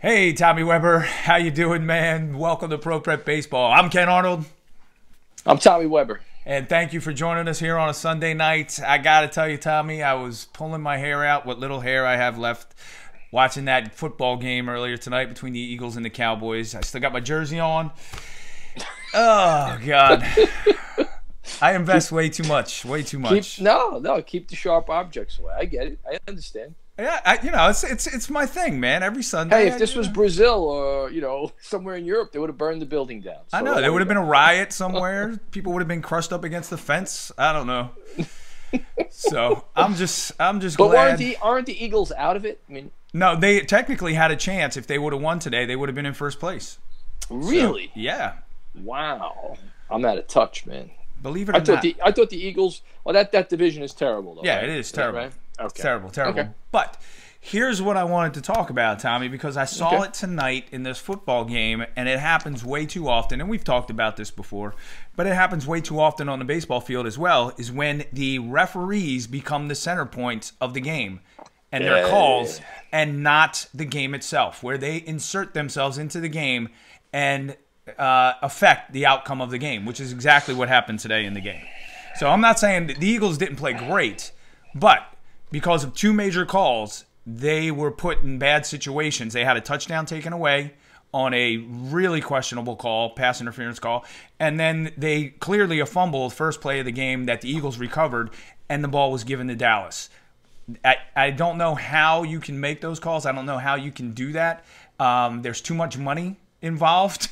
Hey, Tommy Weber, how you doing, man? Welcome to Pro Prep Baseball. I'm Ken Arnold, I'm Tommy Weber. and thank you for joining us here on a Sunday night. I got to tell you, Tommy, I was pulling my hair out, what little hair I have left, watching that football game earlier tonight between the Eagles and the Cowboys. I still got my jersey on. Oh, God. I invest way too much, way too much. Keep the sharp objects away. I get it. I understand. Yeah, it's my thing, man. Every Sunday. Hey, if this was Brazil or somewhere in Europe, they would have burned the building down. I know there would have been a riot somewhere. People would have been crushed up against the fence. I don't know. So I'm just But glad. aren't the Eagles out of it? I mean, No, they technically had a chance. If they would have won today, they would have been in first place. really? So, yeah, Wow. I'm out of touch, man. believe it or not. I thought the Eagles. Well, that division is terrible, though. Yeah, right? it is terrible. Right? Okay. It's terrible, terrible. Okay. But here's what I wanted to talk about, Tommy, because I saw it tonight in this football game, and it happens way too often, and we've talked about this before, but it happens way too often on the baseball field as well, is when the referees become the center points of the game and their calls and not the game itself, where they insert themselves into the game and affect the outcome of the game, which is exactly what happened today in the game. So I'm not saying that the Eagles didn't play great, but because of two major calls, they were put in bad situations. They had a touchdown taken away on a really questionable call, pass interference call, and then they clearly a fumble, first play of the game that the Eagles recovered, and the ball was given to Dallas. I don't know how you can make those calls. I don't know how you can do that. There's too much money involved,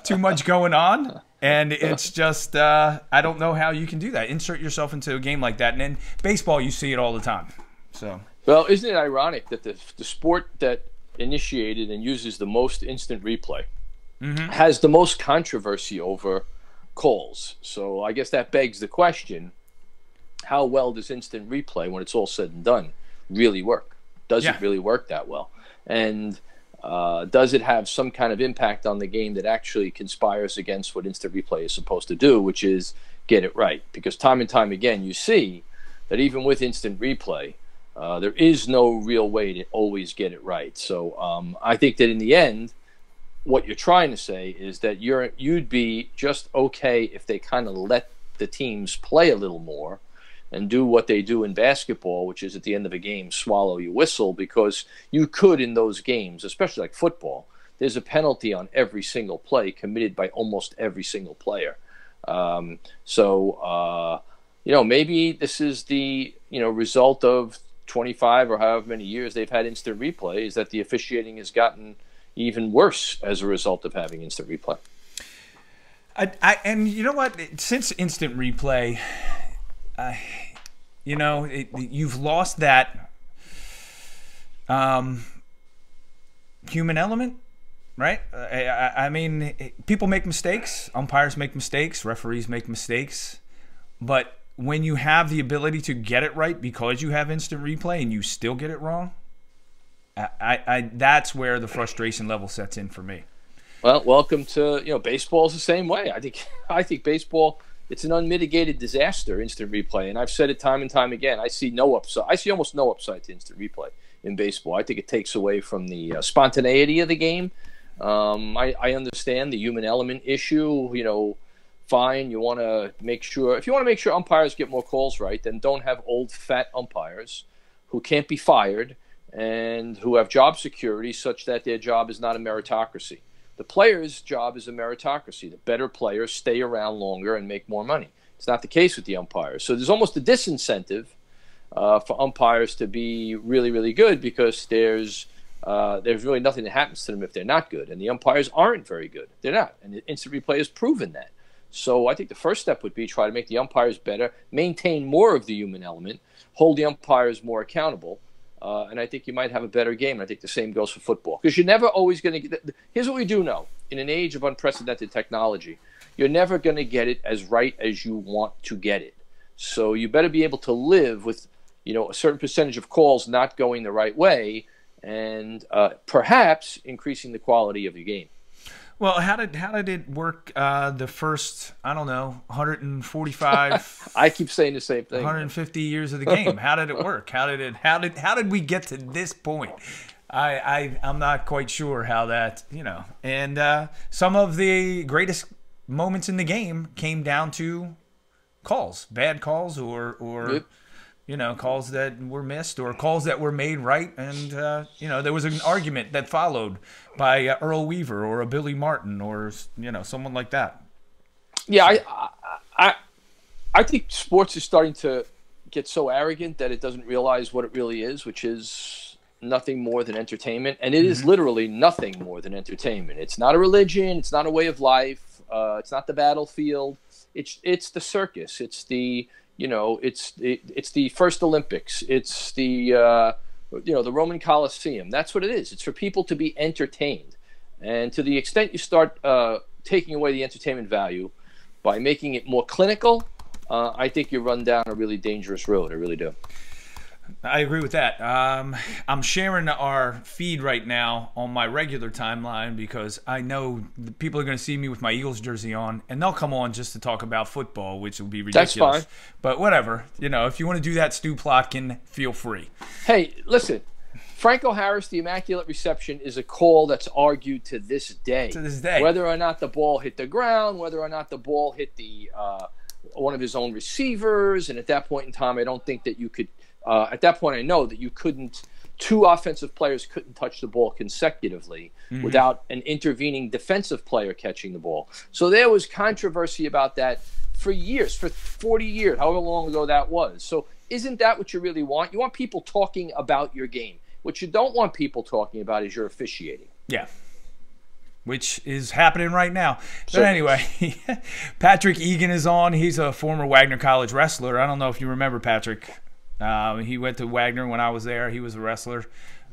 too much going on. And it's just, I don't know how you can do that. Insert yourself into a game like that. And in baseball, you see it all the time. So, Well, isn't it ironic that the sport that initiated and uses the most instant replay has the most controversy over calls? So I guess that begs the question, how well does instant replay, when it's all said and done, really work? Does it really work that well? And does it have some kind of impact on the game that actually conspires against what instant replay is supposed to do, which is get it right? Because time and time again, you see that even with instant replay, there is no real way to always get it right. So I think that in the end, what you're trying to say is that you'd be just okay if they kind of let the teams play a little more and do what they do in basketball, which is at the end of a game, swallow your whistle, because you could in those games, especially like football, there's a penalty on every single play committed by almost every single player. Maybe this is the result of 25 or however many years they've had instant replay, is that the officiating has gotten even worse as a result of having instant replay. And you know what? Since instant replay, you've lost that human element, right? I mean, people make mistakes. Umpires make mistakes. Referees make mistakes. But when you have the ability to get it right because you have instant replay and you still get it wrong, that's where the frustration level sets in for me. Well, welcome to baseball's the same way. I think baseball, it's an unmitigated disaster, instant replay, and I've said it time and time again. I see no upside. I see almost no upside to instant replay in baseball. I think it takes away from the spontaneity of the game. I understand the human element issue. Fine. You want to make sure, if you want to make sure umpires get more calls right, then don't have old fat umpires who can't be fired and who have job security such that their job is not a meritocracy. The player's job is a meritocracy. The better players stay around longer and make more money. It's not the case with the umpires. So there's almost a disincentive for umpires to be really, really good, because there's really nothing that happens to them if they're not good. And the umpires aren't very good. They're not. And the instant replay has proven that. So I think the first step would be try to make the umpires better, maintain more of the human element, hold the umpires more accountable, and I think you might have a better game. I think the same goes for football, because you're never always going to get. Here's what we do know: in an age of unprecedented technology, you're never going to get it as right as you want to get it. So you better be able to live with, a certain percentage of calls not going the right way, and perhaps increasing the quality of your game. Well, how did it work the first, 145 I keep saying the same thing. 150 years of the game? How did it work? How did we get to this point? I'm not quite sure how that, and some of the greatest moments in the game came down to calls, bad calls, or Yep. calls that were missed or calls that were made right. And, there was an argument that followed by Earl Weaver or a Billy Martin or, someone like that. Yeah, I think sports is starting to get so arrogant that it doesn't realize what it really is, which is nothing more than entertainment. And it is literally nothing more than entertainment. It's not a religion. It's not a way of life. It's not the battlefield. It's the circus. It's the it's the first Olympics. It's the the Roman Colosseum. That's what it is. It's for people to be entertained, and to the extent you start taking away the entertainment value by making it more clinical, I think you run down a really dangerous road. I really do. I agree with that. I'm sharing our feed right now on my regular timeline because I know the people are going to see me with my Eagles jersey on, and they'll come on just to talk about football, which will be ridiculous. That's fine. But whatever. If you want to do that, Stu Plotkin, feel free. Hey, listen. Franco Harris, the Immaculate Reception, is a call that's argued to this day. To this day. Whether or not the ball hit the ground, whether or not the ball hit the one of his own receivers, and at that point in time, I don't think that you could. At that point, I know that you couldn't. Two offensive players couldn't touch the ball consecutively without an intervening defensive player catching the ball. So there was controversy about that for years, for 40 years, however long ago that was. So isn't that what you really want? You want people talking about your game. What you don't want people talking about is your officiating. Yeah. Which is happening right now. Sure. But anyway, Patrick Egan is on. He's a former Wagner College wrestler. I don't know if you remember Patrick. He went to Wagner when I was there. He was a wrestler.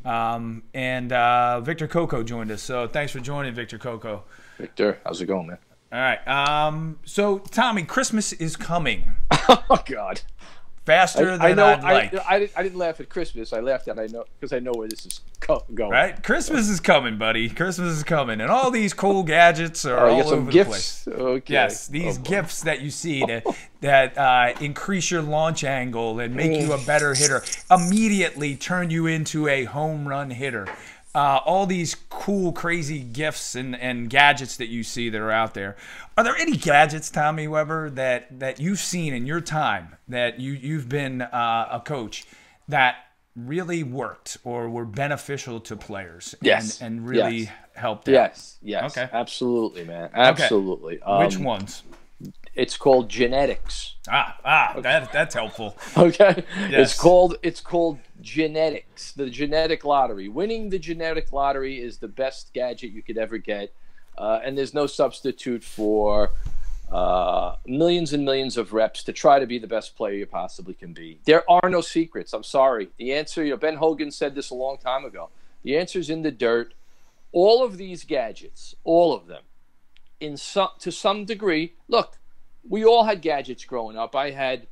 And Victor Coco joined us. So thanks for joining, Victor Coco. Victor, how's it going, man? All right. So, Tommy, Christmas is coming. Oh, God. Faster than I'd like. I didn't laugh at Christmas. I laughed at because I know where this is going. Right? Christmas is coming, buddy. Christmas is coming. And all these cool gadgets are all over the place. Okay. Yes, these gifts that you see that increase your launch angle and make you a better hitter, immediately turn you into a home run hitter. All these cool, crazy gifts and gadgets that you see that are out there. Are there any gadgets, Tommy Weber, that you've seen in your time that you've been a coach that really worked or were beneficial to players? Yes. And really helped out? Yes. Okay. Absolutely, man. Absolutely. Okay. Which ones? It's called genetics. That's helpful. Okay. Yes. It's called genetics. The genetic lottery. Winning the genetic lottery is the best gadget you could ever get, and there's no substitute for millions and millions of reps to try to be the best player you possibly can be. There are no secrets. I'm sorry. The answer. Ben Hogan said this a long time ago. The answer's in the dirt. All of these gadgets, all of them, to some degree. Look. We all had gadgets growing up. I had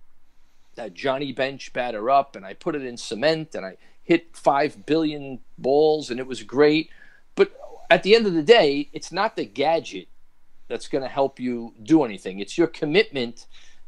that Johnny Bench batter up, and I put it in cement, and I hit 5 billion balls, and it was great. But at the end of the day, it's not the gadget that's going to help you do anything. It's your commitment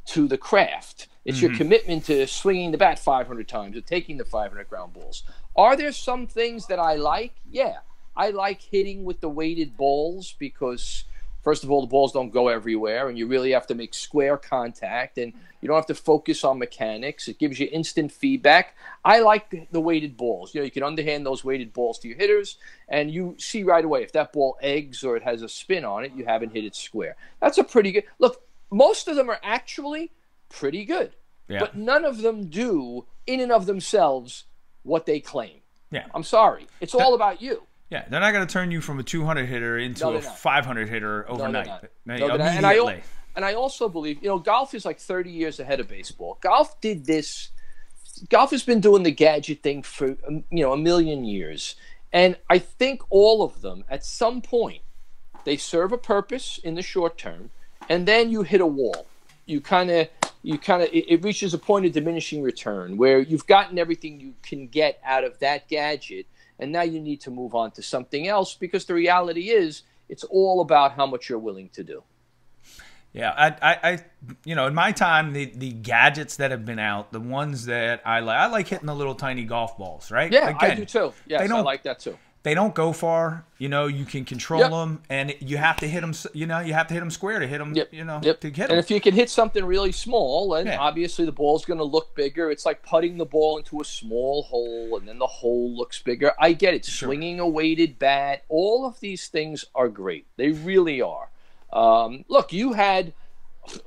to the craft. It's your commitment to swinging the bat 500 times or taking the 500 ground balls. Are there some things that I like? Yeah. I like hitting with the weighted balls because – first of all, the balls don't go everywhere, and you really have to make square contact, and you don't have to focus on mechanics. It gives you instant feedback. I like the weighted balls. You can underhand those weighted balls to your hitters, and you see right away if that ball eggs or it has a spin on it, you haven't hit it square. That's a pretty good – look, most of them are actually pretty good, but none of them do, in and of themselves, what they claim. Yeah. I'm sorry. It's all about you. Yeah, they're not going to turn you from a 200 hitter into a 500 hitter overnight. Immediately. And I also believe, golf is like 30 years ahead of baseball. Golf did this. Golf has been doing the gadget thing for, a million years. And I think all of them, at some point, they serve a purpose in the short term, and then you hit a wall. It reaches a point of diminishing return where you've gotten everything you can get out of that gadget, and now you need to move on to something else because the reality is it's all about how much you're willing to do. Yeah, in my time, the gadgets that have been out, the ones that I like hitting the little tiny golf balls, right? Yeah, Again, I do too. Yes, I like that too. They don't go far. You can control them, and you have to hit them. You have to hit them square to hit them. To hit them. And if you can hit something really small, then obviously the ball's going to look bigger. It's like putting the ball into a small hole, and then the hole looks bigger. I get it. Sure. Swinging a weighted bat, all of these things are great. They really are. Look, you had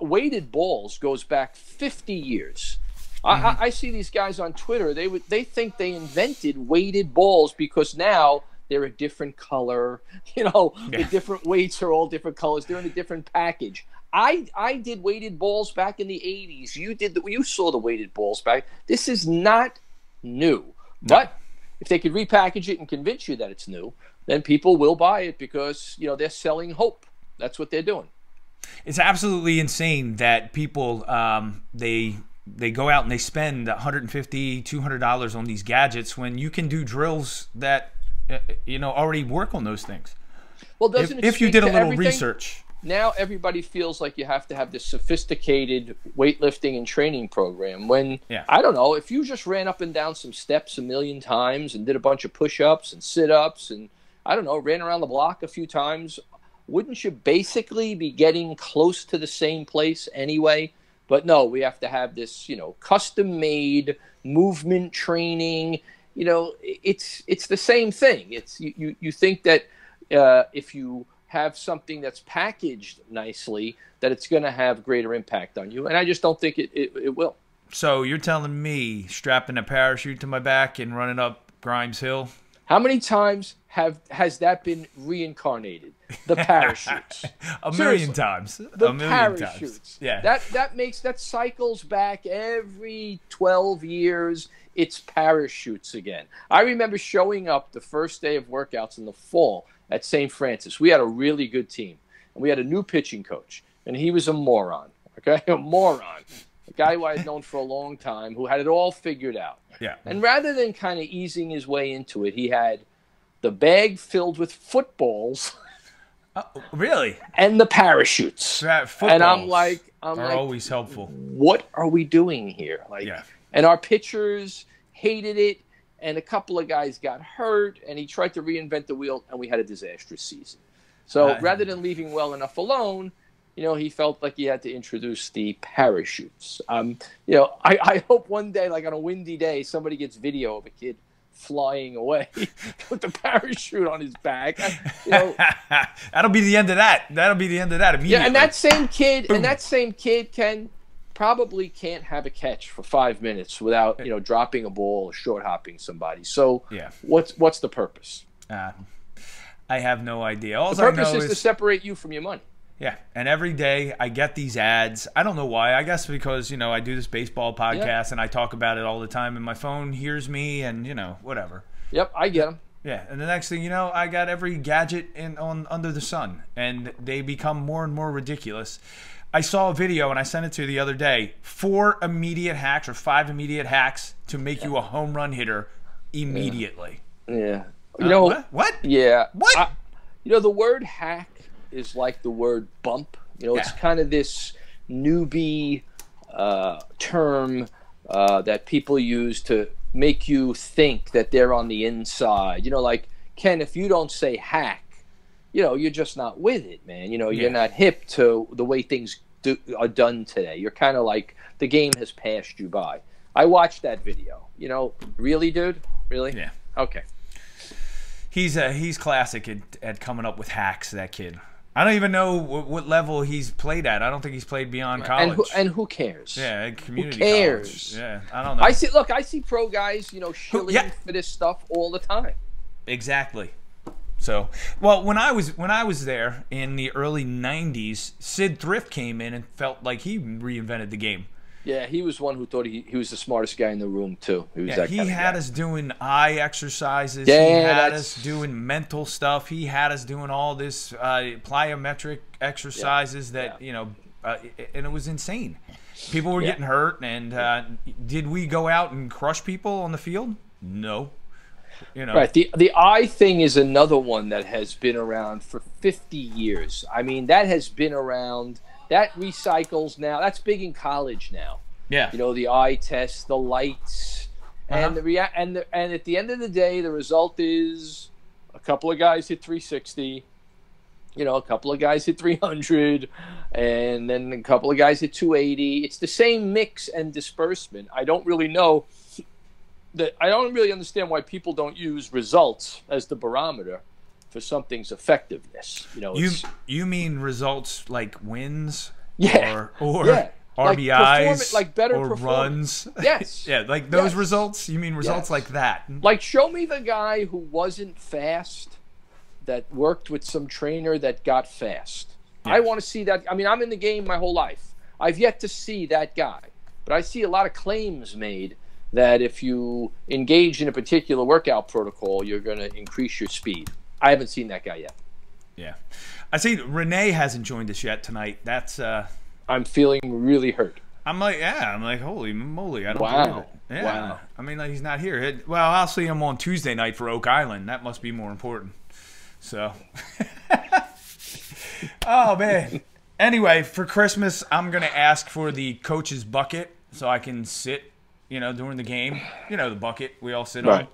weighted balls goes back 50 years. I see these guys on Twitter. They think they invented weighted balls because now they're a different color. The different weights are all different colors. They're in a different package. I did weighted balls back in the 80s. You saw the weighted balls back. This is not new. No. But if they could repackage it and convince you that it's new, then people will buy it because they're selling hope. That's what they're doing. It's absolutely insane that people they go out and they spend $150, $200 on these gadgets when you can do drills that already work on those things. Well, doesn't if you did a little research. Now everybody feels like you have to have this sophisticated weightlifting and training program when, I don't know, if you just ran up and down some steps a million times and did a bunch of push-ups and sit-ups and, I don't know, ran around the block a few times, wouldn't you basically be getting close to the same place anyway? But no, we have to have this, custom-made movement training. It's the same thing. It's you think that if you have something that's packaged nicely, that it's going to have greater impact on you, and I just don't think it will. So you're telling me strapping a parachute to my back and running up Grimes Hill? How many times has that been reincarnated? The parachutes. A million times. The parachutes. Yeah. That cycles back every 12 years. It's parachutes again. I remember showing up the first day of workouts in the fall at St. Francis. We had a really good team, and we had a new pitching coach, and he was a moron. Okay, a moron. A guy who I had known for a long time who had it all figured out. Yeah. And rather than kind of easing his way into it, he had the bag filled with footballs. Really? And the parachutes. Footballs and I'm like, always helpful. What are we doing here? And our pitchers hated it, and a couple of guys got hurt, and he tried to reinvent the wheel, and we had a disastrous season. So rather than leaving well enough alone, he felt like he had to introduce the parachutes. I hope one day, like on a windy day, somebody gets video of a kid flying away with the parachute on his back. That'll be the end of that. That'll be the end of that immediately. Yeah, and that same kid, probably can't have a catch for 5 minutes without dropping a ball or short hopping somebody. So what's the purpose? I have no idea. All the purpose is to separate you from your money. Yeah, and every day I get these ads. I don't know why. I guess because, I do this baseball podcast and I talk about it all the time, and my phone hears me and, whatever. Yep, I get them. Yeah, and the next thing you know, I got every gadget under the sun, and they become more and more ridiculous. I saw a video, and I sent it to you the other day, 4 immediate hacks or 5 immediate hacks to make you a home run hitter immediately. Yeah. What? Yeah. What? The word hack is like the word bump. It's kind of this newbie term that people use to make you think that they're on the inside. Like, Ken, if you don't say hack, you're just not with it, man. You're not hip to the way things are done today. You're kind of like the game has passed you by. I watched that video. Really, dude? Really? Yeah. Okay. He's classic at coming up with hacks, that kid. I don't even know what level he's played at. I don't think he's played beyond college. And who cares? Yeah, community who cares? College. Yeah, I don't know. I see pro guys, shilling for this stuff all the time. Exactly. So, well, when I was there in the early '90s, Sid Thrift came in and felt like he reinvented the game. Yeah, he was one who thought he was the smartest guy in the room too. He had us doing eye exercises. Yeah, he had us doing mental stuff. He had us doing all this plyometric exercises and it was insane. People were getting hurt, and did we go out and crush people on the field? No. Right. The eye thing is another one that has been around for 50 years. I mean, that has been around that recycles now. That's big in college now. Yeah. You know, the eye test, the lights, and and at the end of the day, the result is a couple of guys hit 360. You know, a couple of guys hit 300, and then a couple of guys hit 280. It's the same mix and disbursement. I don't really understand why people don't use results as the barometer for something's effectiveness. You know, you mean results like wins, yeah, or yeah. RBIs, like better or runs. Yes, yeah, like those yes. results. You mean results like that? Like, show me the guy who wasn't fast, that worked with some trainer that got fast. Yeah. I want to see that. I mean, I'm in the game my whole life. I've yet to see that guy, but I see a lot of claims made that if you engage in a particular workout protocol, you're going to increase your speed. I haven't seen that guy yet. Yeah, I see Renee hasn't joined us yet tonight. That's I'm feeling really hurt. I'm like, holy moly, I don't believe it. Yeah. Wow. I mean, like, he's not here. Well, I'll see him on Tuesday night for Oak Island. That must be more important. So, oh man. Anyway, for Christmas, I'm gonna ask for the coach's bucket so I can sit, during the game. You know, the bucket we all sit on.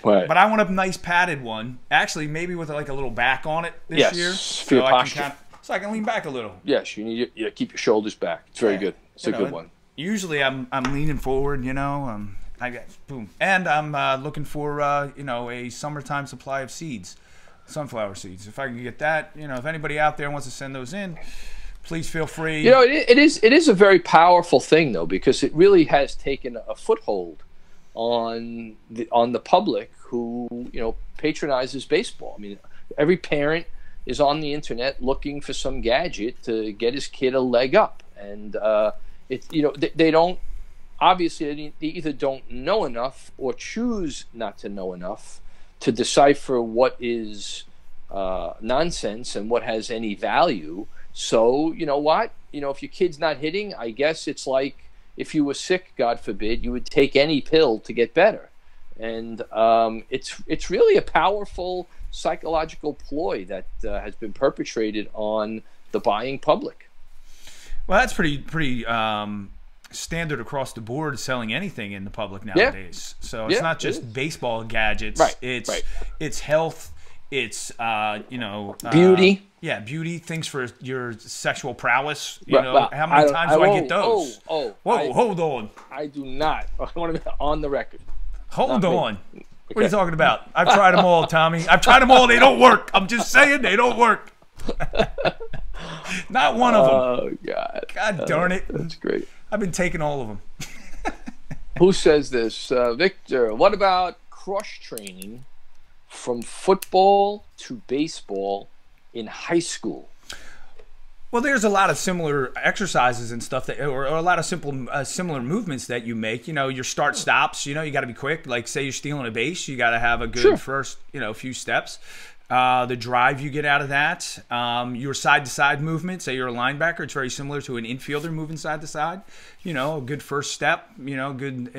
Right. But I want a nice padded one. Actually, maybe with like a little back on it this year, for your posture. So I can lean back a little. Yes, you need to keep your shoulders back. It's very good. It's a good one. Usually I'm leaning forward, I got boom, and I'm looking for a summertime supply of seeds, sunflower seeds. If I can get that, if anybody out there wants to send those in, please feel free. It is a very powerful thing though, because it really has taken a foothold on the public who patronizes baseball. I mean, every parent is on the internet looking for some gadget to get his kid a leg up, and they don't, obviously they either don't know enough or choose not to know enough to decipher what is nonsense and what has any value. So you know what, if your kid's not hitting, I guess it's like if you were sick, God forbid, you would take any pill to get better. And it's really a powerful psychological ploy that has been perpetrated on the buying public. Well, that's pretty standard across the board, selling anything in the public nowadays. Yeah. So it's not just baseball gadgets. Right. It's health. It's beauty. Beauty, things for your sexual prowess. Well, how many times do I get those? Hold on. I do not. I want to be on the record. Hold on. Okay. What are you talking about? I've tried them all, Tommy. I've tried them all. They don't work. I'm just saying they don't work. Not one of them. Oh, God. God darn it. That's great. I've been taking all of them. Who says this? Victor, what about cross-training from football to baseball in high school? Well, there's a lot of similar exercises and stuff or a lot of similar movements that you make. Your start stops. You got to be quick. Like, say you're stealing a base, you got to have a good first, few steps. The drive you get out of that. Your side-to-side movement. Say you're a linebacker, it's very similar to an infielder moving side to side. A good first step. Good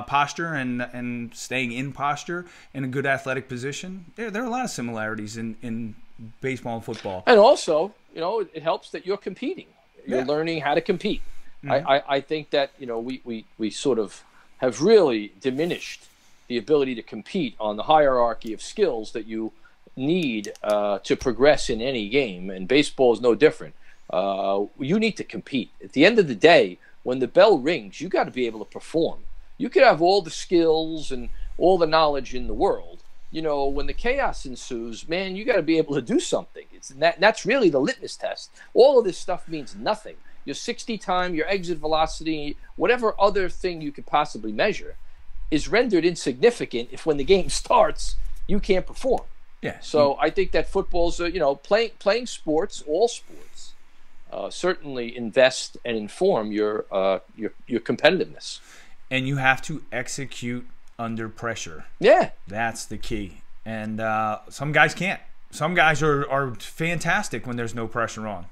posture and staying in posture and a good athletic position. There are a lot of similarities in baseball and football. And also, it helps that you're competing. You're learning how to compete. Mm-hmm. I think that, we sort of have really diminished the ability to compete on the hierarchy of skills that you need to progress in any game. And baseball is no different. You need to compete. At the end of the day, when the bell rings, you got to be able to perform. You could have all the skills and all the knowledge in the world. When the chaos ensues, man, you got to be able to do something. That's really the litmus test. All of this stuff means nothing. Your 60 time, your exit velocity, whatever other thing you could possibly measure is rendered insignificant if when the game starts, you can't perform. Yeah. So I think that football's, playing sports, all sports, certainly invest and inform your competitiveness. And you have to execute under pressure. Yeah. That's the key. And some guys can't. Some guys are fantastic when there's no pressure on.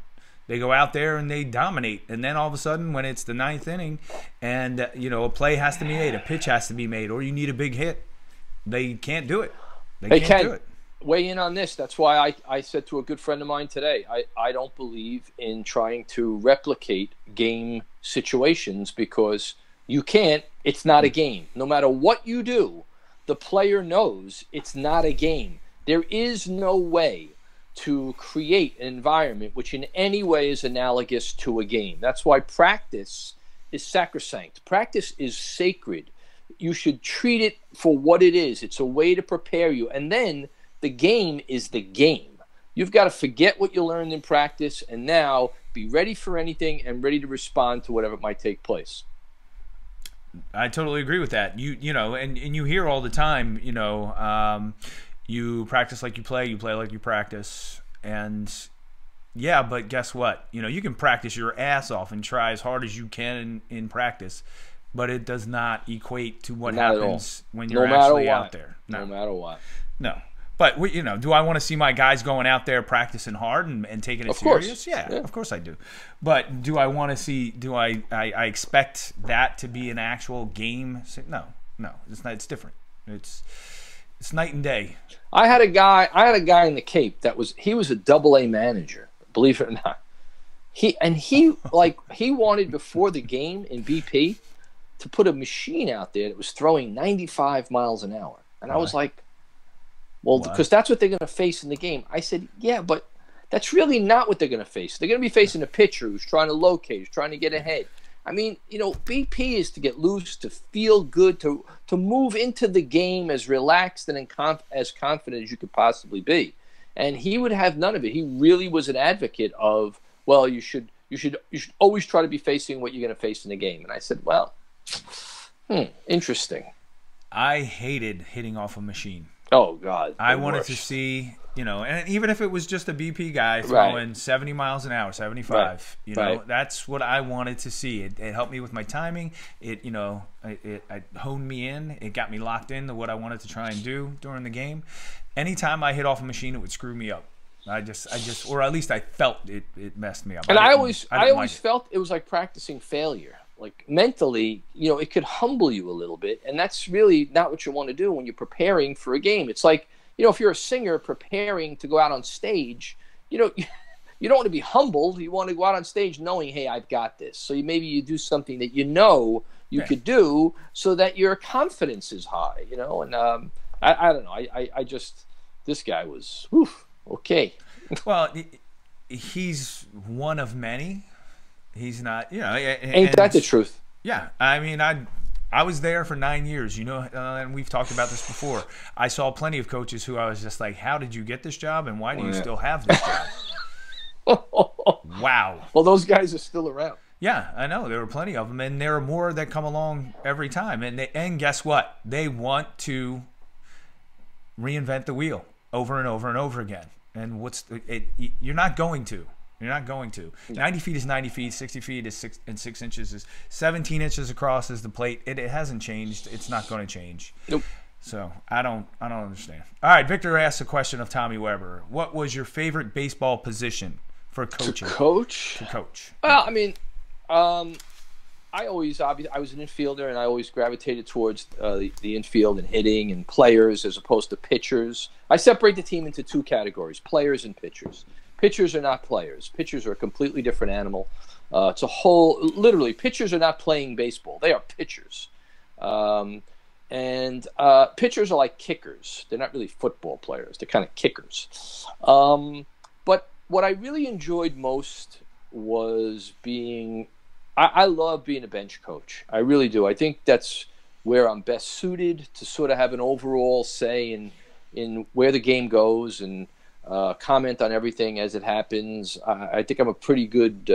They go out there and they dominate. And then all of a sudden, when it's the ninth inning and, a play has to be made, a pitch has to be made, or you need a big hit, they can't do it. They can't do it. weigh in on this. That's why I said to a good friend of mine today, I don't believe in trying to replicate game situations because you can't. It's not a game. No matter what you do, the player knows it's not a game. There is no way to create an environment which in any way is analogous to a game. That's why practice is sacrosanct. Practice is sacred. You should treat it for what it is. It's a way to prepare you. And then the game is the game. You've got to forget what you learned in practice and now be ready for anything and ready to respond to whatever might take place. I totally agree with that. You know, and you hear all the time, you know, you practice like you play like you practice. And yeah, but guess what? You know, you can practice your ass off and try as hard as you can in practice, but it does not equate to what happens when you're actually out there. No matter what. No. But, you know, do I want to see my guys going out there practicing hard and taking it serious? Yeah, of course I do. But do I want to see, I expect that to be an actual game? No. It's not. It's different. It's night and day. I had a guy in the Cape he was a double-A manager, believe it or not. He wanted before the game in BP to put a machine out there that was throwing 95 miles an hour. And I was like, well, because that's what they're going to face in the game. I said, yeah, but that's really not what they're going to face. They're going to be facing a pitcher who's trying to locate, who's trying to get ahead. I mean, you know, BP is to get loose, to feel good, to move into the game as relaxed and as confident as you could possibly be. And he would have none of it. He really was an advocate of, well, you should always try to be facing what you're going to face in the game. And I said, well, interesting. I hated hitting off a machine. Oh, God. I wanted to see, you know, and even if it was just a BP guy throwing 70 miles an hour, 75, you know, that's what I wanted to see. It helped me with my timing. It, you know, it honed me in. It got me locked into what I wanted to try and do during the game. Anytime I hit off a machine, it would screw me up. I just, or at least I felt it messed me up. And I always felt it was like practicing failure. Like mentally, you know, it could humble you a little bit, and that's really not what you want to do when you're preparing for a game. It's like, you know, if you're a singer preparing to go out on stage, you know, you don't want to be humbled. You want to go out on stage knowing, hey, I've got this. So maybe you do something that you know you could do so that your confidence is high, you know. And I don't know. I just, this guy was, okay. Well, he's one of many. He's not, you know. Ain't that the truth? Yeah. I mean, I was there for 9 years, you know, and we've talked about this before. I saw plenty of coaches who I was just like, how did you get this job and why do you still have this job? Wow. Well, those guys are still around. Yeah, I know. There were plenty of them, and there are more that come along every time. And guess what? They want to reinvent the wheel over and over and over again. And you're not going to. You're not going to. 90 feet is 90 feet. 60 feet is 6 inches. Is 17 inches across is the plate. It hasn't changed. It's not going to change. Nope. So I don't understand. All right, Victor asked a question of Tommy Weber. What was your favorite baseball position for coaching? To coach. Well, I mean, I was an infielder, and I always gravitated towards the infield and hitting and players as opposed to pitchers. I separate the team into two categories: players and pitchers. Pitchers are not players. Pitchers are a completely different animal. Literally, pitchers are not playing baseball. They are pitchers. And pitchers are like kickers. They're not really football players. They're kind of kickers. But what I really enjoyed most was I love being a bench coach. I really do. I think that's where I'm best suited to sort of have an overall say in where the game goes and comment on everything as it happens. I think I'm a pretty good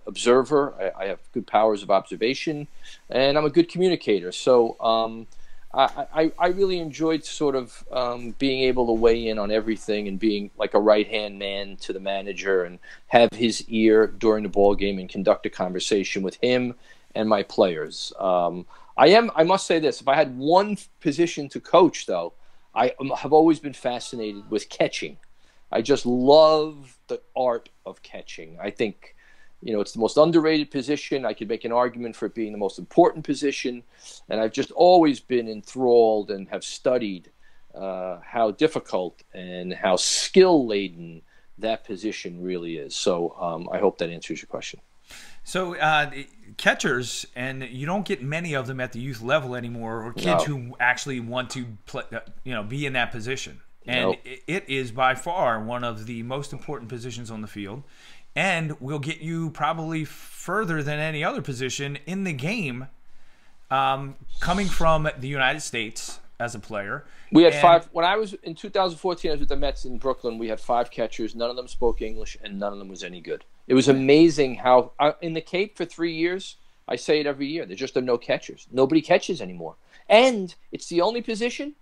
observer. I have good powers of observation, and I'm a good communicator. So I really enjoyed sort of being able to weigh in on everything and being like a right-hand man to the manager and have his ear during the ball game and conduct a conversation with him and my players. I must say this: if I had one position to coach, though, I have always been fascinated with catching. I just love the art of catching. I think, you know, it's the most underrated position. I could make an argument for it being the most important position. And I've just always been enthralled and have studied how difficult and how skill laden that position really is. So I hope that answers your question. So catchers, and you don't get many of them at the youth level anymore, or kids who actually want to play, be in that position. And it is by far one of the most important positions on the field, and will get you probably further than any other position in the game. Coming from the United States as a player, we had 5. When I was in 2014, I was with the Mets in Brooklyn. We had 5 catchers. None of them spoke English, and none of them was any good. It was amazing how in the Cape for 3 years, I say it every year, there just are no catchers. Nobody catches anymore. And it's the only position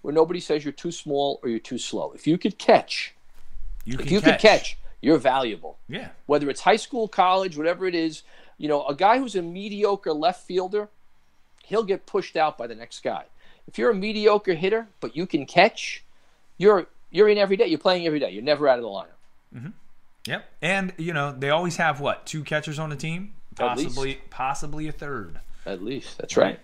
where nobody says you're too small or you're too slow. If you could catch, you're valuable. Yeah. Whether it's high school, college, whatever it is, a guy who's a mediocre left fielder, he'll get pushed out by the next guy. If you're a mediocre hitter, but you can catch, you're in every day. You're playing every day. You're never out of the lineup. Mm-hmm. Yep. And, they always have, 2 catchers on the team? Possibly a third. At least. That's right.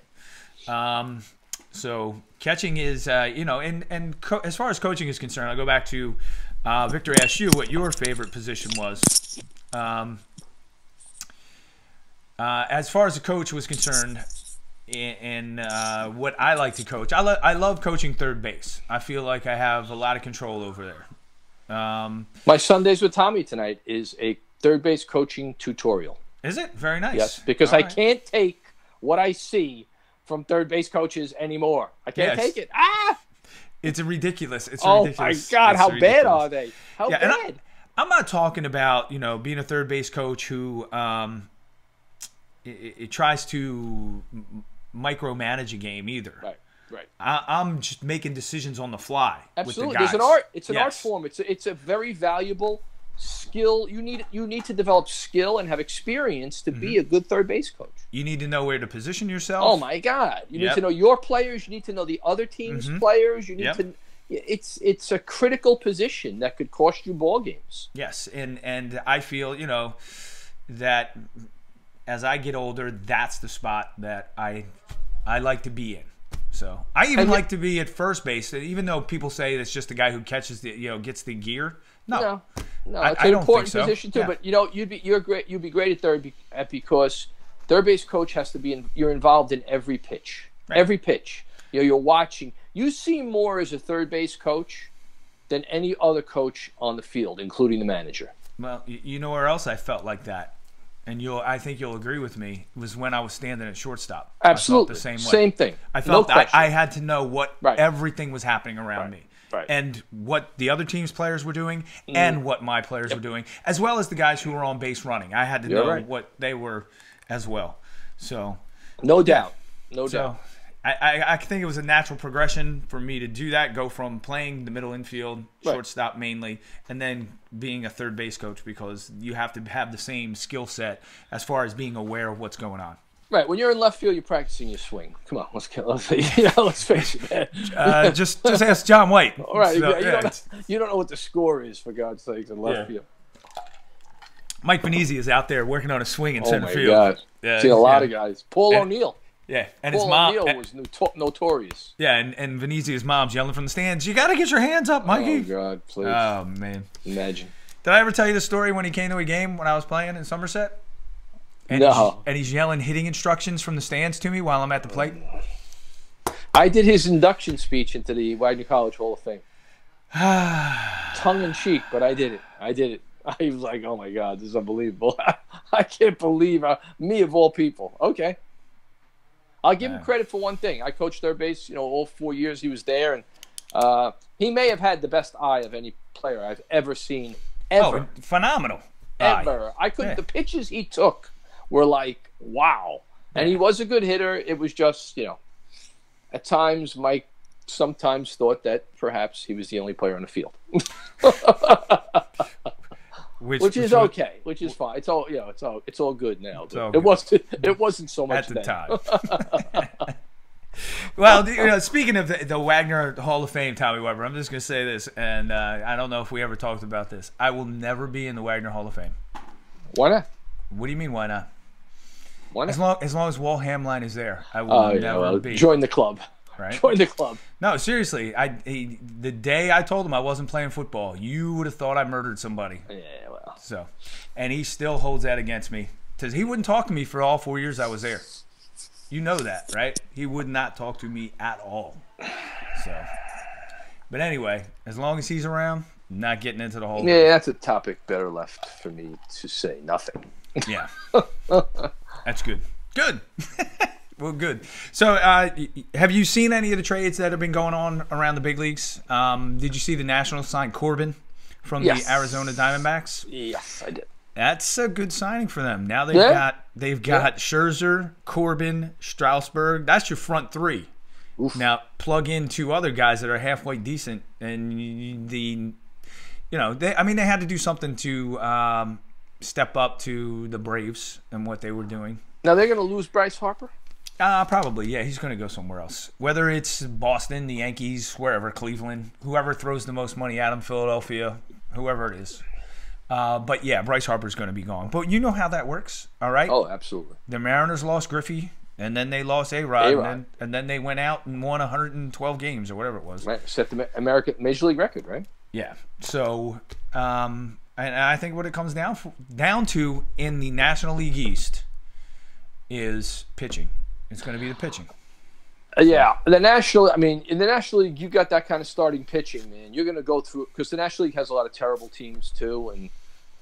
So catching is, as far as coaching is concerned, I'll go back to Victor asked you what your favorite position was. As far as the coach was concerned, and what I like to coach, I love coaching third base. I feel like I have a lot of control over there. My Sundays with Tommy tonight is a third base coaching tutorial. Is it? Very nice. Yes, because I can't take what I see from third base coaches anymore. I can't take it. It's ridiculous. It's ridiculous. My God, how bad are they? How bad? And I'm not talking about, being a third base coach who it tries to micromanage a game either. Right. I'm just making decisions on the fly. Absolutely. With the guys. There's an art. It's an art form. It's a very valuable skill. You need to develop skill and have experience to be a good third base coach. You need to know where to position yourself. Oh my God! You need to know your players. You need to know the other team's players. You need to. It's a critical position that could cost you ball games. Yes, and I feel that as I get older, that's the spot that I like to be in. So I even like to be at first base, even though people say it's just the guy who catches gets the gear. No, it's an important position too. Yeah. But you'd be great at third because third base coach has to be you're involved in every pitch. Right. Every pitch. You're watching. You see more as a third base coach than any other coach on the field, including the manager. Well, you know where else I felt like that, and I think you'll agree with me, was when I was standing at shortstop. Absolutely, the same way. Same thing. I felt I had to know what everything was happening around me. Right. And what the other team's players were doing and what my players were doing, as well as the guys who were on base running. I had to know what they were as well. So, no doubt. I think it was a natural progression for me to do that, go from playing the middle infield, shortstop mainly, and then being a third base coach, because you have to have the same skill set as far as being aware of what's going on. Right. When you're in left field, you're practicing your swing. Come on, let's face it, man. Just ask John White. All right. So, you don't know what the score is, for God's sakes, in left field. Mike Venezia is out there working on a swing in center field. Oh, my God. Yeah, seen a lot of guys. Paul O'Neill. Yeah, and Paul his mom O'Neill was notorious. Yeah, and Venezia's mom's yelling from the stands, "You got to get your hands up, Mikey!" Oh God, please! Oh man, imagine. Did I ever tell you the story when he came to a game when I was playing in Somerset? And no. He's yelling hitting instructions from the stands to me while I'm at the plate. I did his induction speech into the Wagner College Hall of Fame. Tongue in cheek, but I did it. I was like, "Oh my God, this is unbelievable! I can't believe me of all people." Okay. I'll give him credit for one thing. I coached third base, all 4 years he was there, and he may have had the best eye of any player I've ever seen. Ever. Oh, phenomenal. Ever. I couldn't. The pitches he took were like, wow. And he was a good hitter. It was just, at times Mike sometimes thought that perhaps he was the only player on the field. Which is okay, which is fine. It's all good now. It wasn't so much at the time. Well, speaking of the Wagner Hall of Fame, Tommy Weber, I'm just going to say this, and I don't know if we ever talked about this. I will never be in the Wagner Hall of Fame. Why not? What do you mean, why not? Why not? As long as Walt Hamline is there, I will never be. Join the club. right? Join the club. No, seriously. The day I told him I wasn't playing football, you would have thought I murdered somebody. Yeah, well. So, and he still holds that against me because he wouldn't talk to me for all 4 years I was there. You know that, right? He would not talk to me at all. So, but anyway, as long as he's around, not getting into the whole thing. Yeah, that's a topic better left for me to say nothing. Yeah. That's good. Good. Well, good. So, have you seen any of the trades that have been going on around the big leagues? Did you see the Nationals sign Corbin from the Arizona Diamondbacks? Yes, I did. That's a good signing for them. Now they've got Scherzer, Corbin, Strasburg. That's your front three. Oof. Now plug in 2 other guys that are halfway decent, and they had to do something to step up to the Braves and what they were doing. Now they're going to lose Bryce Harper? Probably, yeah. He's going to go somewhere else. Whether it's Boston, the Yankees, wherever, Cleveland, whoever throws the most money at him, Philadelphia, whoever it is. But yeah, Bryce Harper's going to be gone. But you know how that works, all right? Oh, absolutely. The Mariners lost Griffey, and then they lost A-Rod, and then they went out and won 112 games or whatever it was. Right, set the American Major League record, right? Yeah. So, and I think what it comes down to in the National League East is pitching. It's going to be the pitching. Yeah, in the National League, you got that kind of starting pitching, man. You're going to go through because the National League has a lot of terrible teams too, and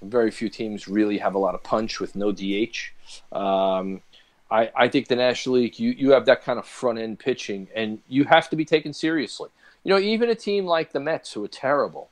very few teams really have a lot of punch with no DH. I think the National League, you have that kind of front end pitching, and you have to be taken seriously. Even a team like the Mets, who are terrible,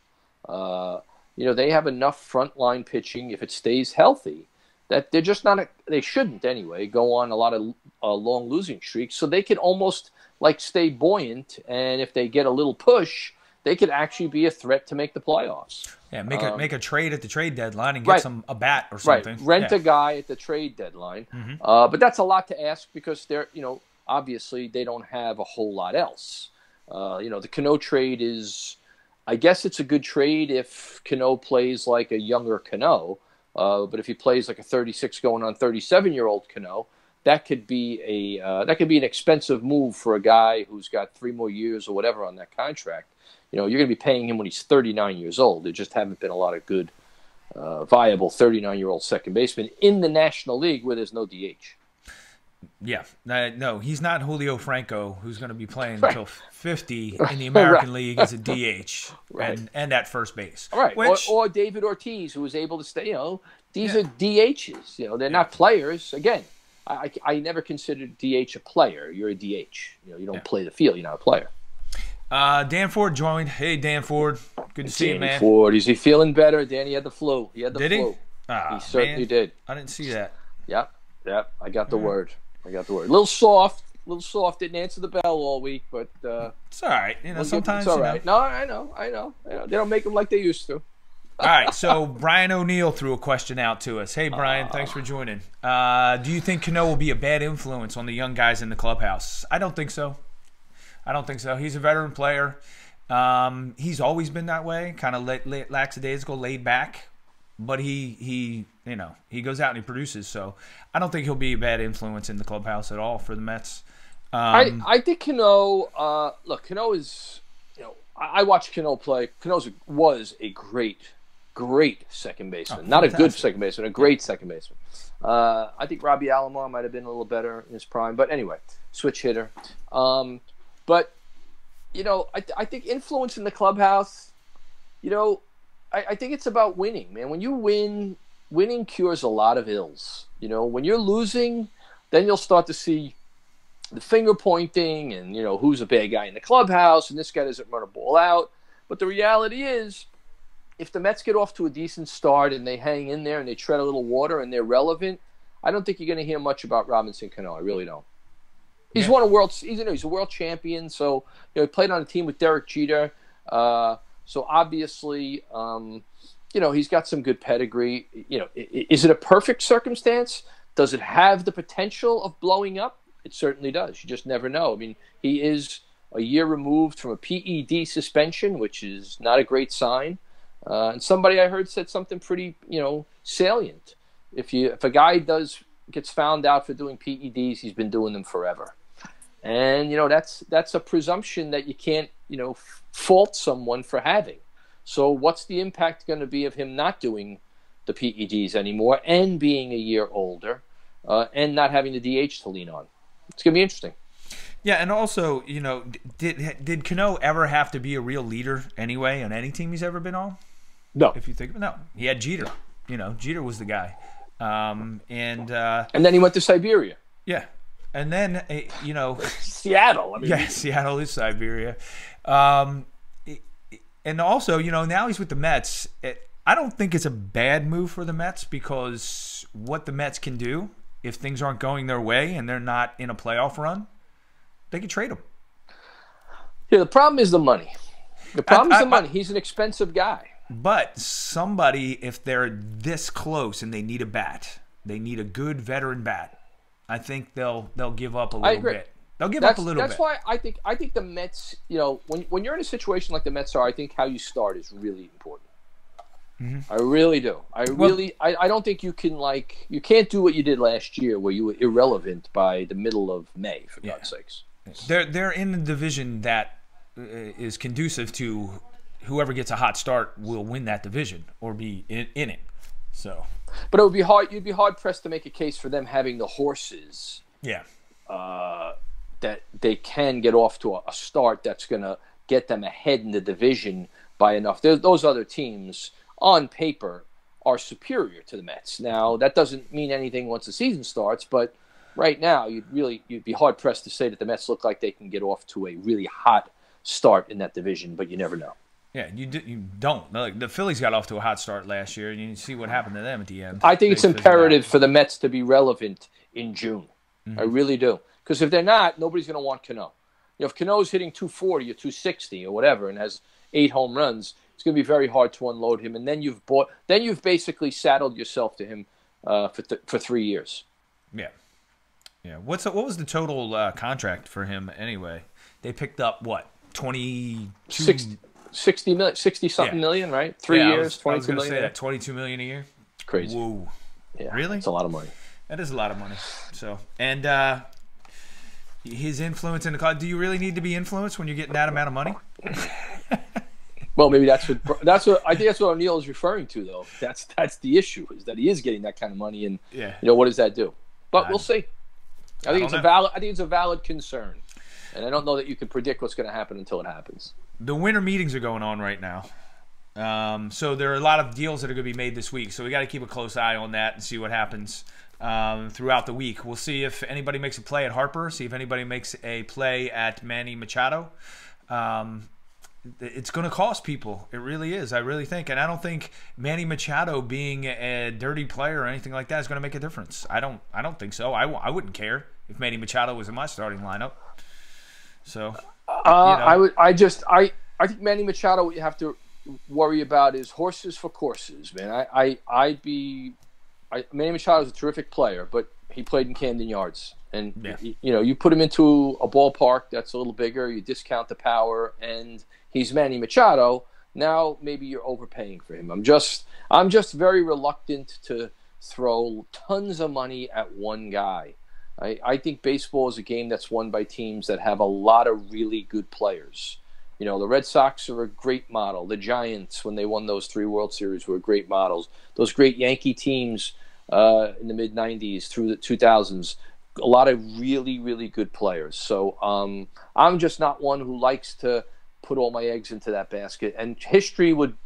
they have enough frontline pitching if it stays healthy that they're just not. They shouldn't anyway go on a lot of long losing streaks, so they could almost stay buoyant, and if they get a little push, they could actually be a threat to make the playoffs. Yeah, make a trade at the trade deadline and get a bat or something. Right, rent a guy at the trade deadline. Mm-hmm. But that's a lot to ask because they're obviously they don't have a whole lot else. The Cano trade is, I guess it's a good trade if Cano plays like a younger Cano. But if he plays like a 36 going on 37-year-old Cano, that could be an expensive move for a guy who's got 3 more years or whatever on that contract. You're going to be paying him when he's 39 years old. There just haven't been a lot of good, viable 39-year-old second baseman in the National League where there's no DH. Yeah, no, he's not Julio Franco, who's going to be playing until 50 in the American League as a DH and at first base. All right, or David Ortiz, who was able to stay. These are DHs. They're not players. Again, I never considered DH a player. You're a DH. You don't play the field. You're not a player. Dan Ford joined. Hey, Dan Ford. Good to see you, man. Dan Ford. Is he feeling better? Danny had the flu. He had the flu. He certainly did. I didn't see that. Yep. I got the word. A little soft. Didn't answer the bell all week, but it's all right. Sometimes it's all right. No, I know. They don't make them like they used to. All right, so Brian O'Neill threw a question out to us. Hey, Brian, thanks for joining. Do you think Cano will be a bad influence on the young guys in the clubhouse? I don't think so. He's a veteran player. He's always been that way, kind of lackadaisical, laid back. But he goes out and he produces. So I don't think he'll be a bad influence in the clubhouse at all for the Mets. I think Cano. Cano is. I watched Cano play. Cano was a great second baseman. Not a good second baseman, a great second baseman. I think Robbie Alomar might have been a little better in his prime. But anyway, switch hitter. But I think influence in the clubhouse. I think it's about winning, man. When you win, winning cures a lot of ills. When you're losing, then you'll start to see the finger pointing and, who's a bad guy in the clubhouse and this guy doesn't run a ball out. But the reality is, if the Mets get off to a decent start and they hang in there and they tread a little water and they're relevant, I don't think you're going to hear much about Robinson Cano. I really don't. He's won a world. He's a world champion. So he played on a team with Derek Jeter. So obviously, he's got some good pedigree. Is it a perfect circumstance? Does it have the potential of blowing up? It certainly does. You just never know. I mean, he is a year removed from a PED suspension, which is not a great sign. And somebody I heard said something pretty, salient. If a guy gets found out for doing PEDs, he's been doing them forever. And that's a presumption that you can't fault someone for having. So what's the impact going to be of him not doing the PEDs anymore and being a year older and not having the DH to lean on? It's going to be interesting. Yeah, and also, did Cano ever have to be a real leader anyway on any team he's ever been on? No. If you think of it, no. He had Jeter. Jeter was the guy. And then he went to Siberia. Yeah. And then, Seattle. Yeah, Seattle is Siberia. And also, now he's with the Mets. I don't think it's a bad move for the Mets because what the Mets can do, if things aren't going their way and they're not in a playoff run, they can trade him. Yeah, the problem is the money. Money. He's an expensive guy. But somebody, if they're this close and they need a bat, they need a good veteran bat, I think they'll give up a little bit. They'll give up a little bit. That's why I think the Mets, when you're in a situation like the Mets are, I think how you start is really important. Mm-hmm. I really do. I don't think you can't do what you did last year where you were irrelevant by the middle of May, for God's sakes. They're in the division that is conducive to whoever gets a hot start will win that division or be in it. So, but it would be hard. You'd be hard pressed to make a case for them having the horses. Yeah. That they can get off to a start that's going to get them ahead in the division by enough. Those other teams on paper are superior to the Mets. Now that doesn't mean anything once the season starts, but right now you'd be hard pressed to say that the Mets look like they can get off to a really hot start in that division, but you never know. Yeah, you don't. Like, the Phillies got off to a hot start last year, and you see what happened to them at the end. I think it's imperative for the Mets to be relevant in June. Mm-hmm. I really do. Because if they're not, nobody's going to want Cano. If Cano's hitting 240 or 260 or whatever and has 8 home runs, it's going to be very hard to unload him. And then you've basically saddled yourself to him for 3 years. Yeah. Yeah. What was the total contract for him anyway? They picked up what? 60 something million, right? 3 years, 22 I was million. Say that $22 million a year. It's crazy. Whoa. Yeah, really? It's a lot of money. That is a lot of money. So, and his influence in the college. Do you really need to be influenced when you're getting that amount of money? Well, maybe that's what I think that's what O'Neill is referring to, though. That's the issue, is that he is getting that kind of money, and what does that do? But we'll see. I think it's a valid concern, and I don't know that you can predict what's going to happen until it happens. The winter meetings are going on right now, so there are a lot of deals that are going to be made this week. So we got to keep a close eye on that and see what happens throughout the week. We'll see if anybody makes a play at Harper. See if anybody makes a play at Manny Machado. It's going to cost people. It really is. I really think. And I don't think Manny Machado being a dirty player or anything like that is going to make a difference. I don't think so. I wouldn't care if Manny Machado was in my starting lineup. So, I think Manny Machado, what you have to worry about is horses for courses, man. Manny Machado is a terrific player, but he played in Camden Yards. And, you put him into a ballpark that's a little bigger, you discount the power, and he's Manny Machado. Now maybe you're overpaying for him. I'm just very reluctant to throw tons of money at one guy. I think baseball is a game that's won by teams that have a lot of really good players. The Red Sox are a great model. The Giants, when they won those 3 World Series, were great models. Those great Yankee teams in the mid-'90s through the 2000s, a lot of really, really good players. So I'm just not one who likes to put all my eggs into that basket. And history would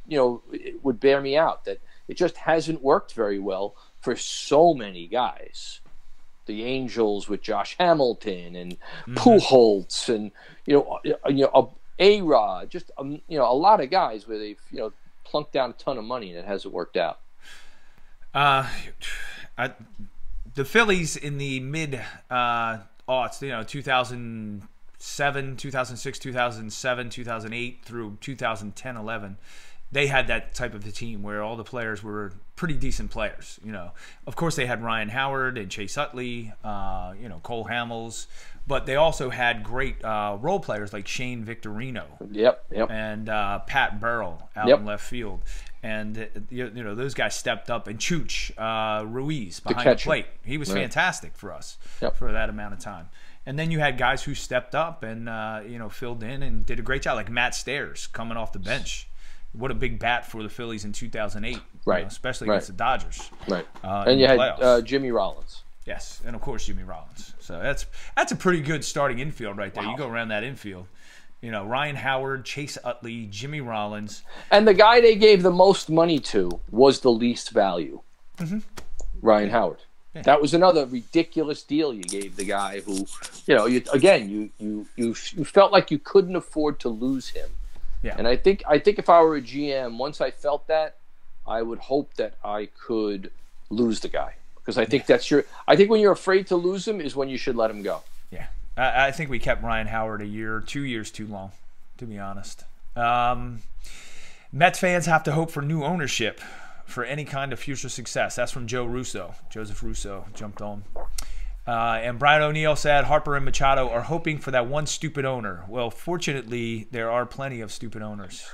bear me out that it just hasn't worked very well for so many guys. The Angels with Josh Hamilton and Pujols and A-Rod, just a lot of guys where they've plunked down a ton of money and it hasn't worked out. The Phillies in the mid aughts, 2007, 2006, 2007, 2008 through 2010-11, they had that type of a team where all the players were pretty decent players. Of course they had Ryan Howard and Chase Utley, Cole Hamels, but they also had great role players like Shane Victorino. Yep. And Pat Burrell out in left field. And those guys stepped up, and Chooch Ruiz behind the plate. He was fantastic for us for that amount of time. And then you had guys who stepped up and filled in and did a great job, like Matt Stairs coming off the bench. What a big bat for the Phillies in 2008, right? Especially against the Dodgers, right? And you had Jimmy Rollins. Yes, and of course Jimmy Rollins. So that's a pretty good starting infield right there. Wow. You go around that infield, Ryan Howard, Chase Utley, Jimmy Rollins, and the guy they gave the most money to was the least value, Ryan Howard. Yeah. That was another ridiculous deal you gave the guy who, you felt like you couldn't afford to lose him. Yeah. And I think if I were a GM, once I felt that, I would hope that I could lose the guy. Because I think I think when you're afraid to lose him is when you should let him go. Yeah. I think we kept Ryan Howard a year, 2 years too long, to be honest. Mets fans have to hope for new ownership for any kind of future success. That's from Joseph Russo jumped on. And Brian O'Neill said Harper and Machado are hoping for that one stupid owner. Well, fortunately, there are plenty of stupid owners.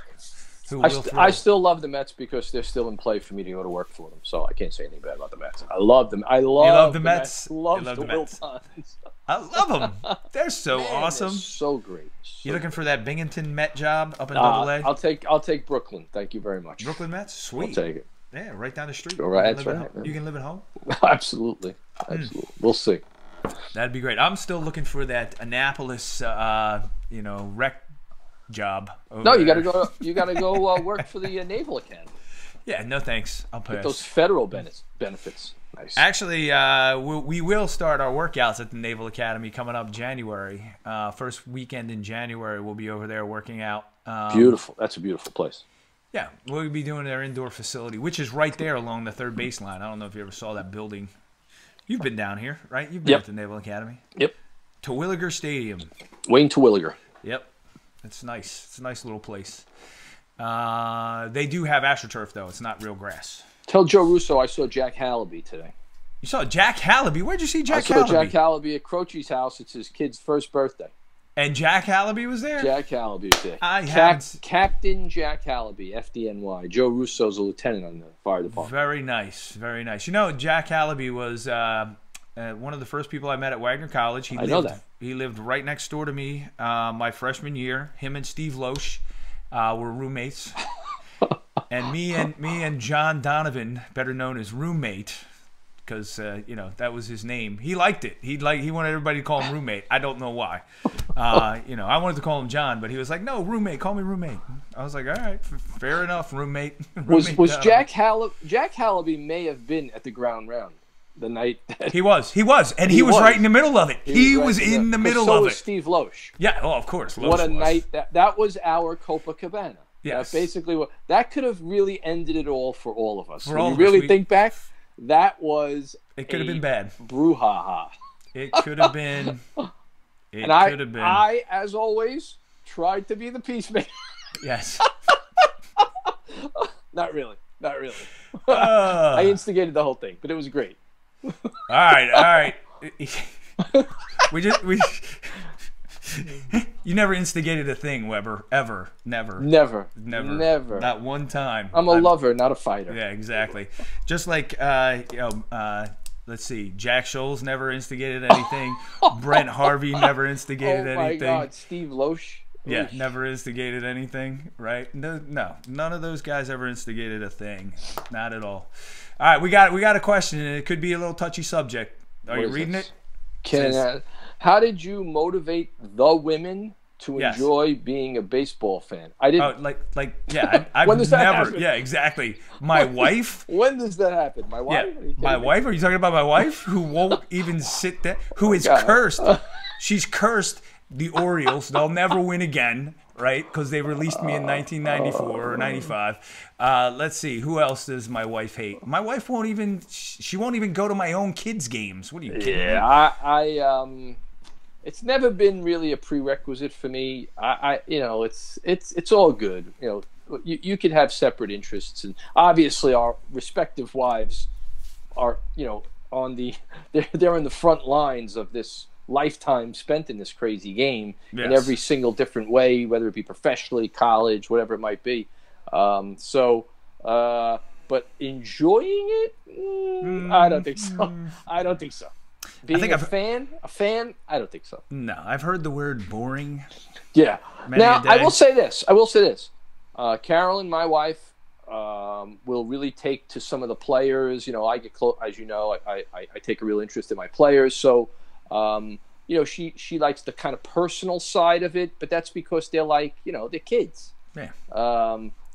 I still love the Mets because they're still in play for me to go to work for them. So I can't say anything bad about the Mets. I love them. I love the Mets. Love the Wilpons. I love them. They're so awesome. They're so great. You looking for that Binghamton Met job up in AA? I'll take Brooklyn. Thank you very much. Brooklyn Mets? Sweet. I'll take it. Yeah, right down the street. All right, that's right. You can live at home? Absolutely. We'll see. That'd be great. I'm still looking for that Annapolis, rec job. No, you got to go. You got to go work for the Naval Academy. Yeah, no thanks. I'll pass. Get those federal benefits. Nice. Actually, we will start our workouts at the Naval Academy coming up January. First weekend in January, we'll be over there working out. Beautiful. That's a beautiful place. Yeah, we'll be doing their indoor facility, which is right there along the third baseline. I don't know if you ever saw that building. You've been down here, right? You've been at the Naval Academy. Yep. Terwilliger Stadium. Wayne Terwilliger. Yep. It's nice. It's a nice little place. They do have AstroTurf, though. It's not real grass. Tell Joe Russo I saw Jack Hallaby today. You saw Jack Hallaby? Where'd you see Jack Hallaby? I saw Jack Hallaby at Croce's house. It's his kid's first birthday. And Jack Hallaby was there? Jack Hallaby was there. Captain Jack Hallaby, FDNY. Joe Russo's a lieutenant on the fire department. Very nice. Very nice. Jack Hallaby was one of the first people I met at Wagner College. I know that. He lived right next door to me my freshman year. Him and Steve Loesch were roommates. And me and John Donovan, better known as Roommate, because that was his name. He liked it. He wanted everybody to call him Roommate. I don't know why. I wanted to call him John, but he was like, "No, Roommate. Call me Roommate." I was like, "All right, fair enough, Roommate." Was Jack Hallaby may have been at the ground round the night that he was, and he was right in the middle of it. He was in the middle of it. So was Steve Loesch. Yeah, of course. What a night that was our Copacabana. Yes. Basically, that could have really ended it all for all of us. When you really think back, that was it could have been bad. Brouhaha. It could have been. I, as always, tried to be the peacemaker. Yes. Not really. I instigated the whole thing, but it was great. All right. You never instigated a thing, Weber. Ever. Never. Not one time. I'm a lover, not a fighter. Yeah, exactly. Just like, let's see, Jack Scholes never instigated anything. Brent Harvey never instigated anything. Oh, my God. Steve Loesch. Yeah, never instigated anything, right? No, none of those guys ever instigated a thing. Not at all. All right, we got a question, and it could be a little touchy subject. Are you reading it? How did you motivate the women to enjoy being a baseball fan? I didn't. I've when does that happen? Yeah, exactly. My wife. When does that happen? My wife. Yeah, my wife. Are you talking about my wife who won't even sit there? Who is cursed? She's cursed. The Orioles. They'll never win again, right? Because they released me in 1994 or 95. Let's see. Who else does my wife hate? My wife won't even. She won't even go to my own kids' games. What are you kidding me? Yeah, it's never been really a prerequisite for me. It's all good. You could have separate interests, and obviously our respective wives are, they're in the front lines of this lifetime spent in this crazy game in every single different way, whether it be professionally, college, whatever it might be. But enjoying it, I don't think so. being a fan, I don't think so. No, I've heard the word boring. Yeah. Many Now a day. I will say this. Carolyn, my wife, will really take to some of the players. You know, I get close, as you know, I take a real interest in my players. So, you know, she likes the kind of personal side of it, but that's because they're like, you know, they're kids. Yeah.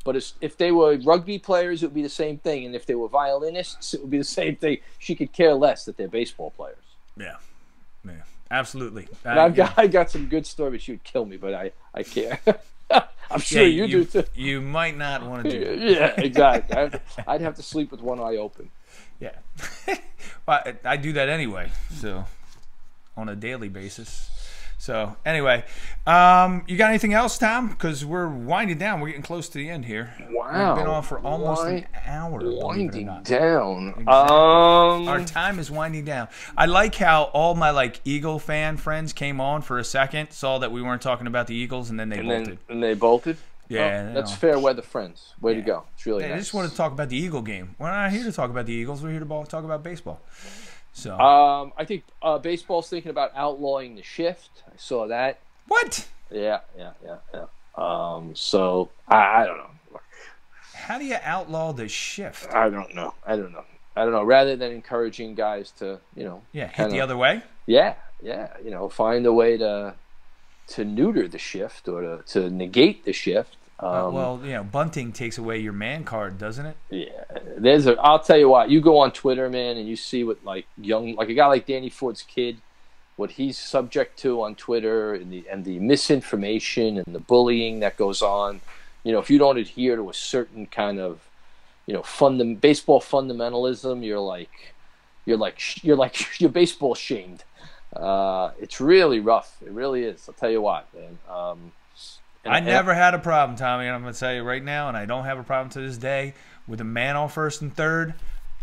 But if they were rugby players, it would be the same thing. And if they were violinists, it would be the same thing. She could care less that they're baseball players. Yeah. Yeah. Absolutely. I got some good story, but she would kill me, but I care. I'm sure you do too. You might not want to do that. Yeah, exactly. I'd have to sleep with one eye open. Yeah. Well, I do that anyway, so on a daily basis. So anyway, you got anything else, Tom? Because we're winding down. We're getting close to the end here. Wow. We've been on for almost an hour. Winding down. Exactly. Our time is winding down. I like how all my Eagle fan friends came on for a second, saw that we weren't talking about the Eagles, and then they bolted. And they bolted? Yeah. Well, that's fair weather friends. Way to go. It's really nice. I just wanted to talk about the Eagle game. We're not here to talk about the Eagles. We're here to talk about baseball. So I think baseball's thinking about outlawing the shift. I saw that. What? Yeah. So I don't know. How do you outlaw the shift? I don't know. Rather than encouraging guys to, hit the other way. Yeah. Find a way to neuter the shift or to negate the shift. Bunting takes away your man card, doesn't it? Yeah, I'll tell you what. You go on Twitter, man, and you see what a guy like Danny Ford's kid, what he's subject to on Twitter, and the misinformation and the bullying that goes on. You know, if you don't adhere to a certain kind of, baseball fundamentalism, you're baseball shamed. It's really rough. It really is. I'll tell you what, man. I never had a problem, Tommy, and I'm going to tell you right now, and I don't have a problem to this day, with a man on first and third,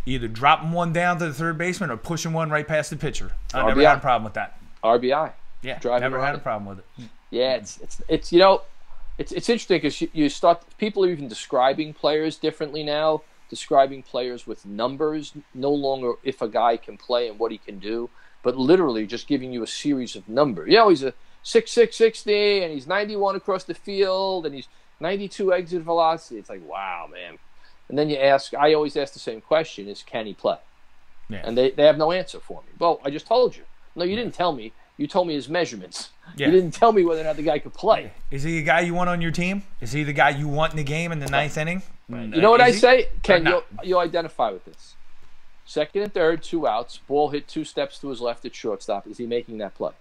either dropping one down to the third baseman or pushing one right past the pitcher. I never had a problem with that. RBI. Yeah, never had a problem with it. Yeah, it's interesting because you start, people are even describing players differently now, describing players with numbers, no longer if a guy can play and what he can do, but literally just giving you a series of numbers. He's a 6'6", 60, and he's 91 across the field, and he's 92 exit velocity. It's like, wow, man. And then I always ask the same question, is can he play? Yeah. And they have no answer for me. Well, I just told you. No, you didn't tell me. You told me his measurements. Yeah. You didn't tell me whether or not the guy could play. Is he a guy you want on your team? Is he the guy you want in the game in the ninth inning? You know what I say? Ken, you'll identify with this. Second and third, 2 outs, ball hit 2 steps to his left at shortstop. Is he making that play?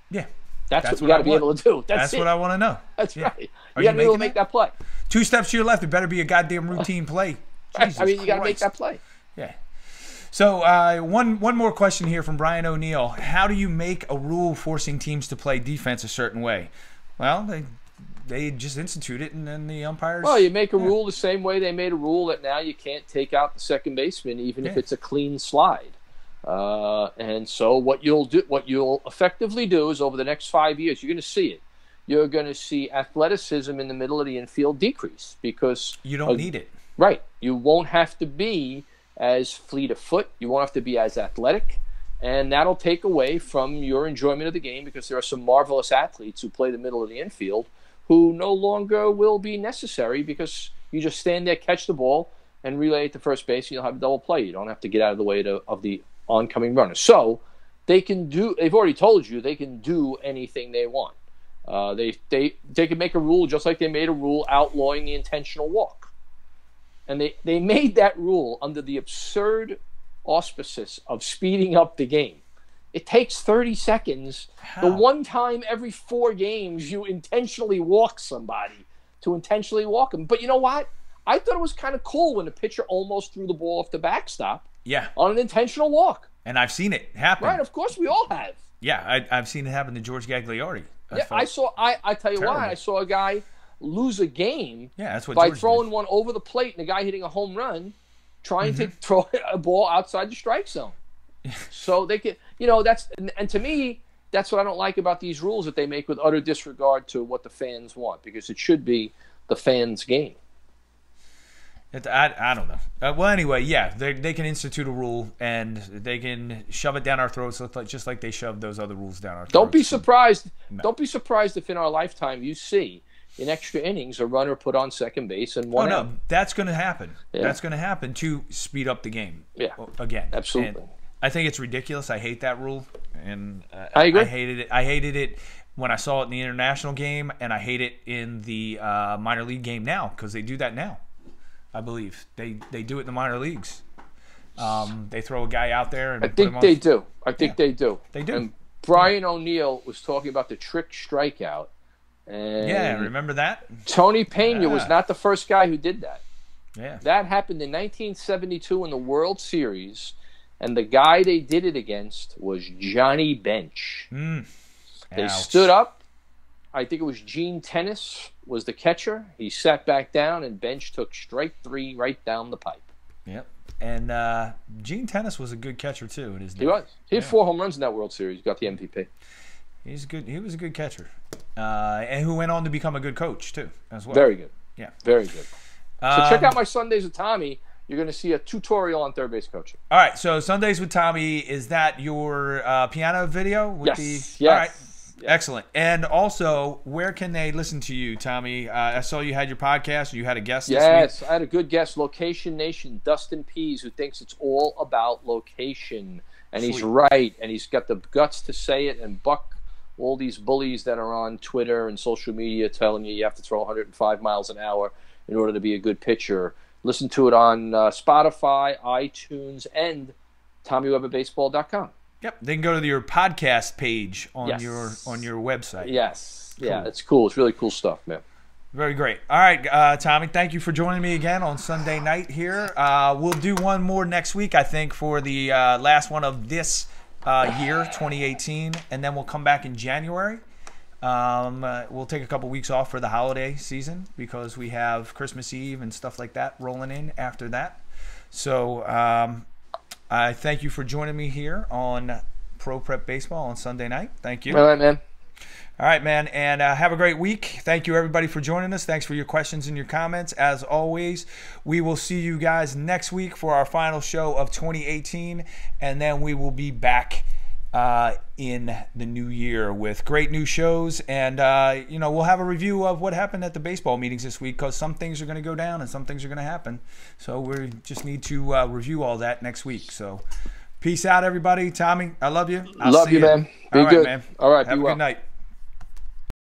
Yeah. That's what you got to be able to do. That's what I want to know. That's right. You got to be able to make that play. 2 steps to your left. It better be a goddamn routine play. Jesus you got to make that play. Yeah. So one more question here from Brian O'Neill. How do you make a rule forcing teams to play defense a certain way? Well, they just institute it, and then the umpires. Well, you make a rule the same way they made a rule that now you can't take out the second baseman even if it's a clean slide. And so what you'll effectively do is over the next 5 years, you're going to see it. You're going to see athleticism in the middle of the infield decrease because you don't need it. Right. You won't have to be as fleet of foot. You won't have to be as athletic. And that'll take away from your enjoyment of the game because there are some marvelous athletes who play the middle of the infield who no longer will be necessary because you just stand there, catch the ball, and relay it to first base, and you'll have a double play. You don't have to get out of the way of the oncoming runner. So they've already told you they can do anything they want. They can make a rule just like they made a rule outlawing the intentional walk. And they made that rule under the absurd auspices of speeding up the game. It takes 30 seconds. How? The one time every 4 games you intentionally walk somebody to intentionally walk them. But you know what? I thought it was kind of cool when the pitcher almost threw the ball off the backstop. Yeah. On an intentional walk. And I've seen it happen. Right, of course we all have. Yeah, I've seen it happen to George Gagliardi. I tell you what, I saw a guy lose a game by throwing one over the plate and a guy hitting a home run trying to throw a ball outside the strike zone. So they can, and to me, that's what I don't like about these rules that they make with utter disregard to what the fans want because it should be the fans' game. I don't know. Well, anyway, yeah, they can institute a rule and they can shove it down our throats just like they shoved those other rules down our throats. Don't be surprised. No. Don't be surprised if in our lifetime you see in extra innings a runner put on second base and one out. No, that's going to happen. Yeah. That's going to happen to speed up the game. Yeah, again, absolutely. And I think it's ridiculous. I hate that rule, and I agree. I hated it when I saw it in the international game, and I hate it in the minor league game now because they do that now. I believe they do it in the minor leagues. They throw a guy out there and I think they do. I think they do. They do. And Brian O'Neill was talking about the trick strikeout. And yeah, remember that? Tony Pena was not the first guy who did that. Yeah. That happened in 1972 in the World Series, and the guy they did it against was Johnny Bench. They stood up. I think it was Gene Tennis was the catcher. He sat back down, and Bench took strike 3 right down the pipe. Yep. And Gene Tennis was a good catcher too in his day. He was. He had 4 home runs in that World Series. Got the MVP. He's good. He was a good catcher, and who went on to become a good coach too, as well. Very good. Yeah. Very good. So check out my Sundays with Tommy. You're going to see a tutorial on third base coaching. All right. So Sundays with Tommy, is that your piano video? With Yes. All right. Excellent. And also, where can they listen to you, Tommy? I saw you had your podcast. You had a guest this week. Yes, I had a good guest, Location Nation, Dustin Pease, who thinks it's all about location. And he's right, and he's got the guts to say it and buck all these bullies that are on Twitter and social media telling you have to throw 105 miles an hour in order to be a good pitcher. Listen to it on Spotify, iTunes, and TommyWeberBaseball.com. Yep, they can go to your podcast page on your website. Yes, cool. Yeah, it's cool. It's really cool stuff, man. Very great. All right, Tommy, thank you for joining me again on Sunday night here. We'll do one more next week, I think, for the last one of this year, 2018, and then we'll come back in January. We'll take a couple weeks off for the holiday season because we have Christmas Eve and stuff like that rolling in after that. So I thank you for joining me here on Pro Prep Baseball on Sunday night. Thank you. All right, man. All right, man, and have a great week. Thank you, everybody, for joining us. Thanks for your questions and your comments. As always, we will see you guys next week for our final show of 2018, and then we will be back in the new year with great new shows. And, we'll have a review of what happened at the baseball meetings this week because some things are going to go down and some things are going to happen. So we just need to review all that next week. So peace out, everybody. Tommy, I love you. Love you, man. Be good. Man. All right, have be a well. good night.